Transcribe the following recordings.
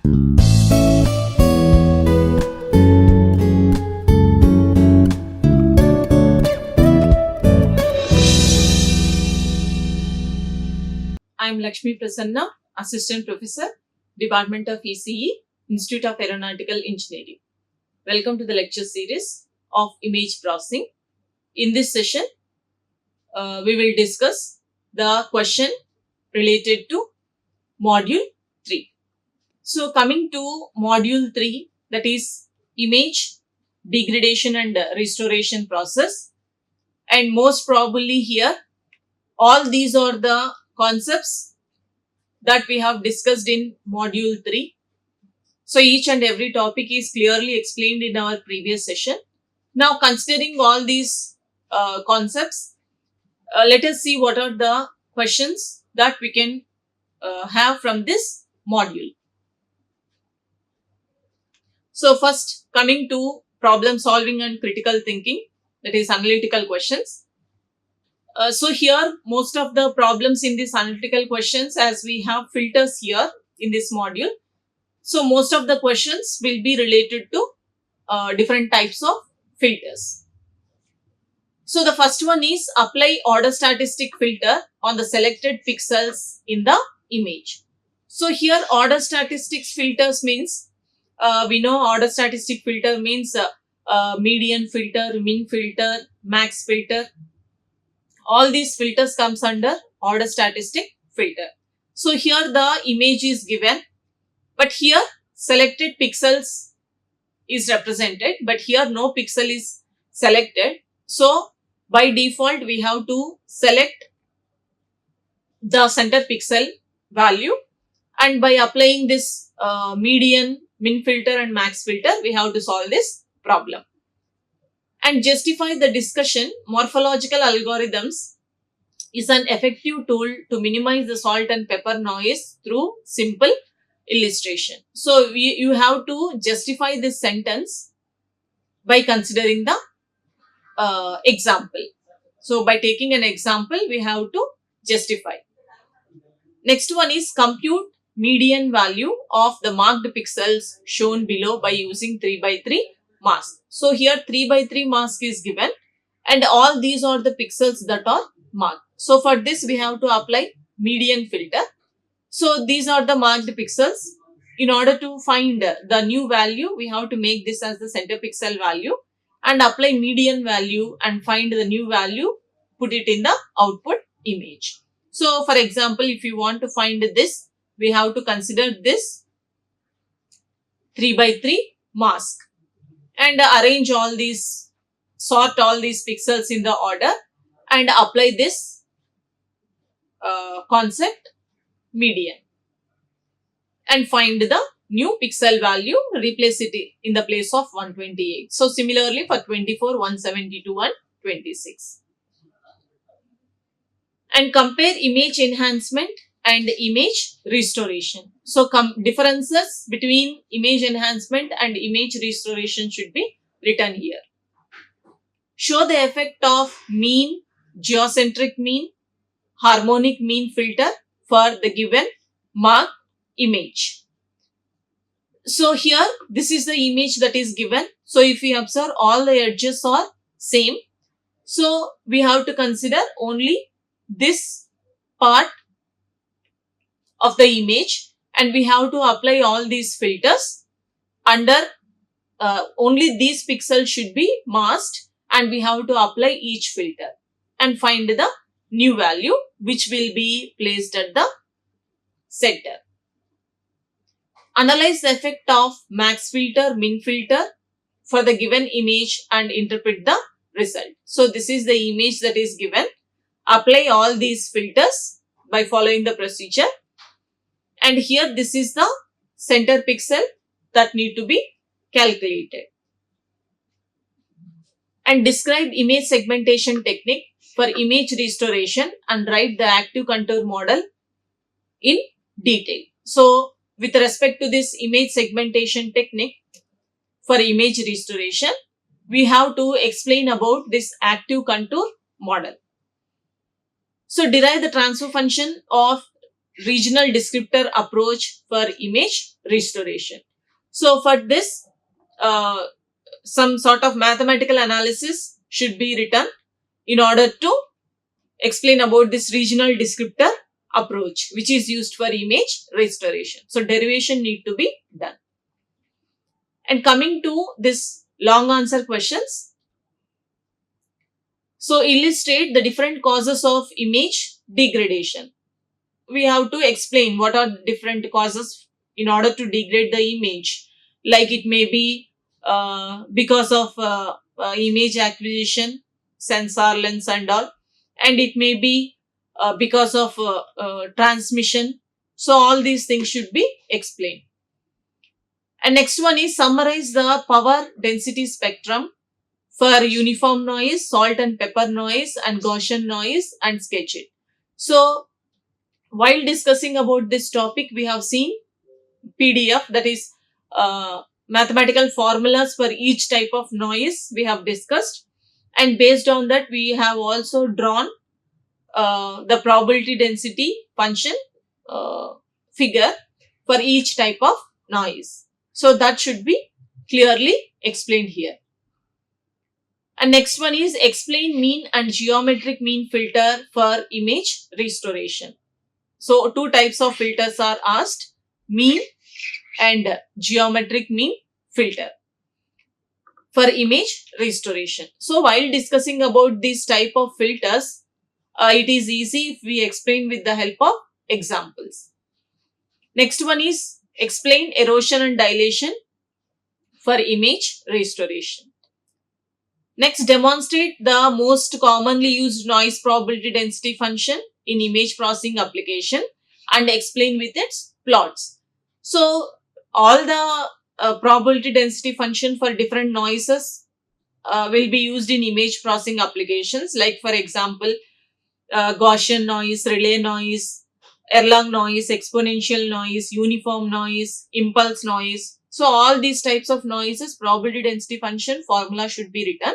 I am Lakshmi Prasanna, Assistant Professor, Department of ECE, Institute of Aeronautical Engineering. Welcome to the lecture series of image processing. In this session, we will discuss the question related to Module 3. So, coming to Module 3, that is image degradation and restoration process. And most probably here, all these are the concepts that we have discussed in Module 3. So, each and every topic is clearly explained in our previous session. Now, considering all these concepts, let us see what are the questions that we can have from this module. So, first coming to problem solving and critical thinking, that is analytical questions. So, here most of the problems in these analytical questions, as we have filters here in this module. So, most of the questions will be related to different types of filters. So, the first one is apply order statistic filter on the selected pixels in the image. So, here order statistics filters means, we know order statistic filter means median filter, min filter, max filter. All these filters comes under order statistic filter. So, here the image is given, but here selected pixels is represented, but here no pixel is selected. So, by default, we have to select the center pixel value, and by applying this median, min filter and max filter, we have to solve this problem. And justify the discussion, morphological algorithms is an effective tool to minimize the salt and pepper noise through simple illustration. So, you have to justify this sentence by considering the example. So, by taking an example, we have to justify. Next one is compute median value of the marked pixels shown below by using 3x3 mask. So, here 3x3 mask is given and all these are the pixels that are marked. So, for this we have to apply median filter. So, these are the marked pixels. In order to find the new value, we have to make this as the center pixel value and apply median value and find the new value, put it in the output image. So, for example, if you want to find this, we have to consider this 3x3 mask and arrange all these, sort all these pixels in the order and apply this concept median and find the new pixel value, replace it in the place of 128. So, similarly for 24, 172 and 26. And compare image enhancement and image restoration. So, differences between image enhancement and image restoration should be written here. Show the effect of mean, geocentric mean, harmonic mean filter for the given marked image. So, here this is the image that is given. So, if we observe all the edges are same. So, we have to consider only this part of the image and we have to apply all these filters under only these pixels should be masked and we have to apply each filter and find the new value which will be placed at the center. Analyze the effect of max filter, min filter for the given image and interpret the result. So, this is the image that is given. Apply all these filters by following the procedure. And here this is the center pixel that need to be calculated. And describe image segmentation technique for image restoration and write the active contour model in detail. So, with respect to this image segmentation technique for image restoration, we have to explain about this active contour model. So, derive the transfer function of regional descriptor approach for image restoration. So for this, some sort of mathematical analysis should be written in order to explain about this regional descriptor approach, which is used for image restoration. So derivation need to be done. And coming to this long answer questions. So illustrate the different causes of image degradation. We have to explain what are different causes in order to degrade the image. Like it may be because of image acquisition, sensor lens and all, and it may be because of transmission. So all these things should be explained. And next one is summarize the power density spectrum for uniform noise, salt and pepper noise, and Gaussian noise, and sketch it. So while discussing about this topic, we have seen PDF, that is mathematical formulas for each type of noise we have discussed, and based on that we have also drawn the probability density function figure for each type of noise. So that should be clearly explained here. And next one is explain mean and geometric mean filter for image restoration. So two types of filters are asked, mean and geometric mean filter for image restoration. So while discussing about this type of filters, it is easy if we explain with the help of examples. Next one is explain erosion and dilation for image restoration. Next, demonstrate the most commonly used noise probability density function in image processing application and explain with its plots. So all the probability density function for different noises will be used in image processing applications, like for example Gaussian noise, relay noise, Erlang noise, exponential noise, uniform noise, impulse noise. So all these types of noises, probability density function formula should be written,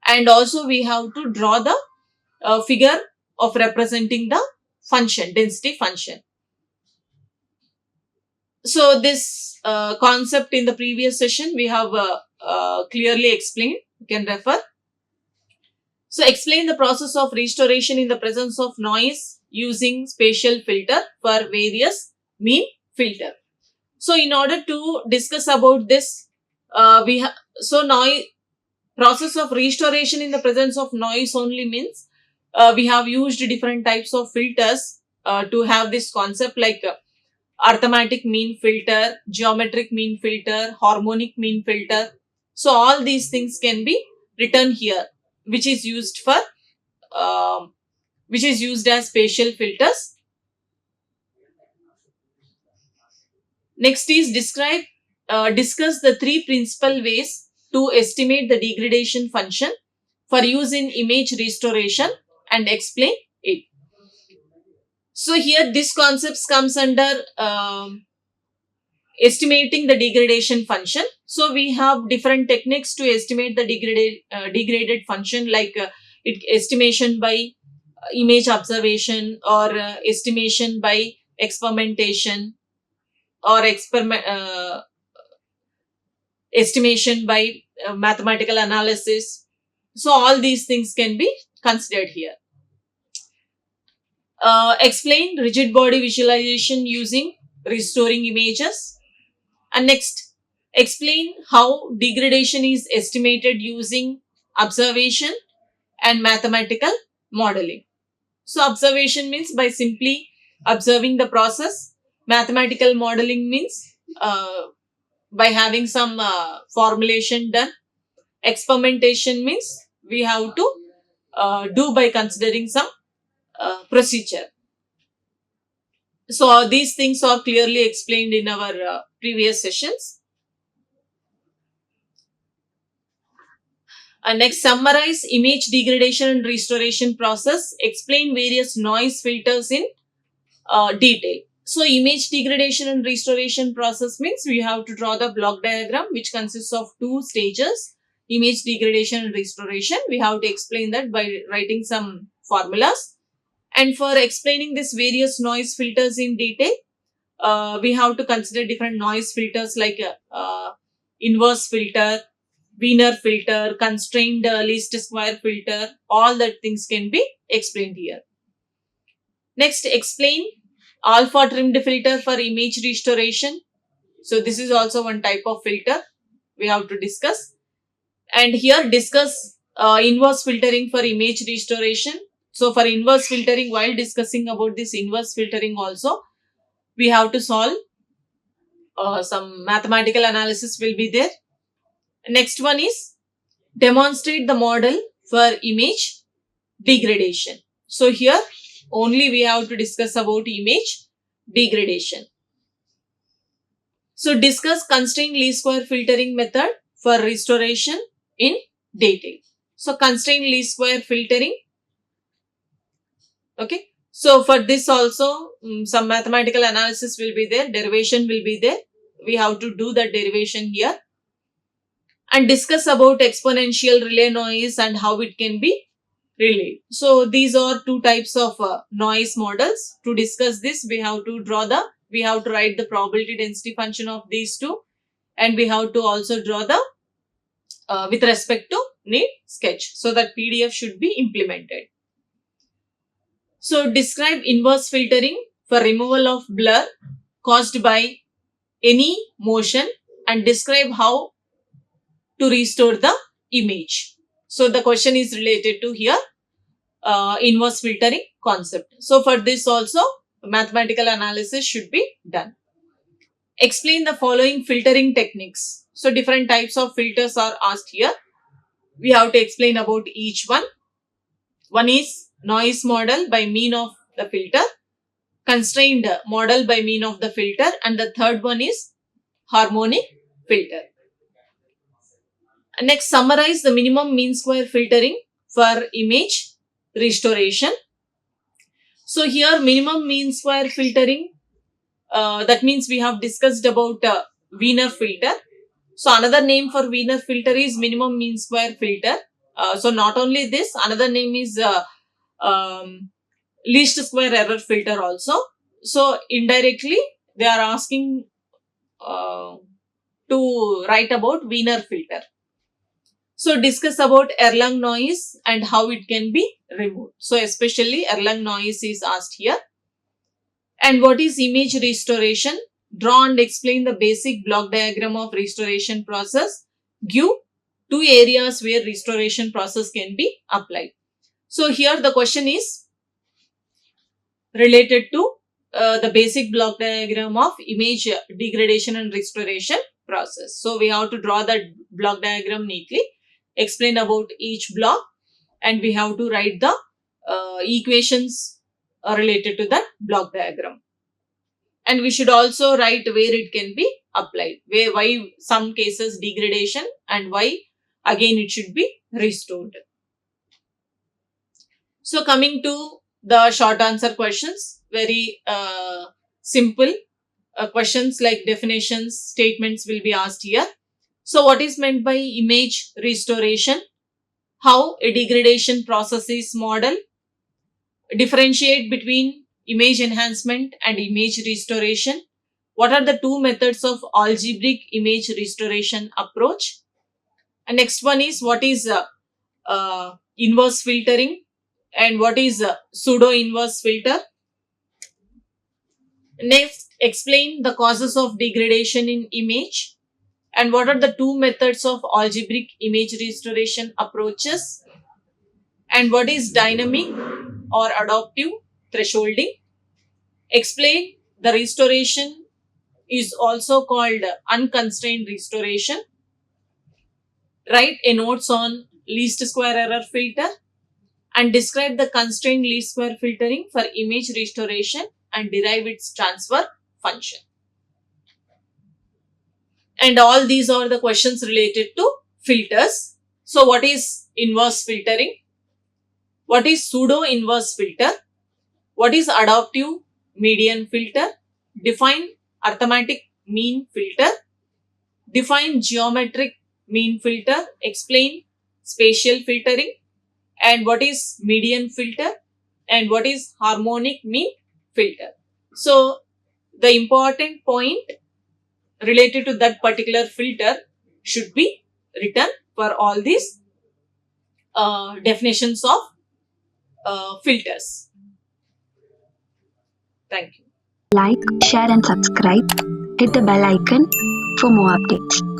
and also we have to draw the figure of representing the function, density function. So this concept in the previous session we have clearly explained. You can refer. So explain the process of restoration in the presence of noise using spatial filter for various mean filter. So in order to discuss about this, noise process of restoration in the presence of noise only means we have used different types of filters to have this concept, like arithmetic mean filter, geometric mean filter, harmonic mean filter. So all these things can be written here, which is used for which is used as spatial filters. Next is discuss the three principal ways to estimate the degradation function for use in image restoration and explain it. So here this concepts comes under estimating the degradation function. So we have different techniques to estimate the degraded function, like estimation by image observation, or estimation by experimentation, or estimation by mathematical analysis. So all these things can be considered here. Explain rigid body visualization using restoring images. And next, explain how degradation is estimated using observation and mathematical modeling. So observation means by simply observing the process. Mathematical modeling means by having some formulation done. Experimentation means we have to do by considering some procedure. So these things are clearly explained in our previous sessions. And next, summarize image degradation and restoration process. Explain various noise filters in detail. So image degradation and restoration process means we have to draw the block diagram, which consists of two stages, image degradation and restoration. We have to explain that by writing some formulas. And for explaining this various noise filters in detail, we have to consider different noise filters like inverse filter, Wiener filter, constrained least square filter. All that things can be explained here. Next, explain alpha trimmed filter for image restoration. So this is also one type of filter we have to discuss. And here discuss inverse filtering for image restoration. So for inverse filtering, while discussing about this inverse filtering also, we have to solve some mathematical analysis will be there. Next one is demonstrate the model for image degradation. So here only we have to discuss about image degradation. So discuss constrained least square filtering method for restoration in detail. So constrained least square filtering. Okay. So for this also some mathematical analysis will be there, derivation will be there. We have to do the derivation here. And discuss about exponential relay noise and how it can be relayed. So these are two types of noise models. To discuss this, we have to write the probability density function of these two, and we have to also draw the with respect to need sketch. So that PDF should be implemented. So describe inverse filtering for removal of blur caused by any motion and describe how to restore the image. So the question is related to here inverse filtering concept. So for this also mathematical analysis should be done. Explain the following filtering techniques. So different types of filters are asked here. We have to explain about each one. One is noise model by mean of the filter, constrained model by mean of the filter, and the third one is harmonic filter. Next, summarize the minimum mean square filtering for image restoration. So here minimum mean square filtering, that means we have discussed about Wiener filter. So another name for Wiener filter is minimum mean square filter. So not only this, another name is least square error filter also. So indirectly they are asking to write about Wiener filter. So discuss about Erlang noise and how it can be removed. So especially Erlang noise is asked here. And what is image restoration? Draw and explain the basic block diagram of restoration process. Give two areas where restoration process can be applied. So here the question is related to the basic block diagram of image degradation and restoration process. So we have to draw that block diagram neatly, explain about each block, and we have to write the equations related to that block diagram. And we should also write where it can be applied, why some cases degradation and why again it should be restored. So coming to the short answer questions, very simple questions like definitions, statements will be asked here. So what is meant by image restoration? How a degradation process is modeled? Differentiate between image enhancement and image restoration. What are the two methods of algebraic image restoration approach? And next one is what is inverse filtering and what is pseudo inverse filter. Next, explain the causes of degradation in image and what are the two methods of algebraic image restoration approaches, and what is dynamic or adaptive thresholding. Explain the restoration is also called unconstrained restoration. Write a notes on least square error filter and describe the constrained least square filtering for image restoration and derive its transfer function. And all these are the questions related to filters. So what is inverse filtering? What is pseudo inverse filter? What is adaptive median filter? Define arithmetic mean filter. Define geometric mean filter. Explain spatial filtering. And what is median filter? and what is harmonic mean filter. So the important point related to that particular filter should be written for all these definitions of filters. Thank you. Like, share and subscribe. Hit the bell icon for more updates.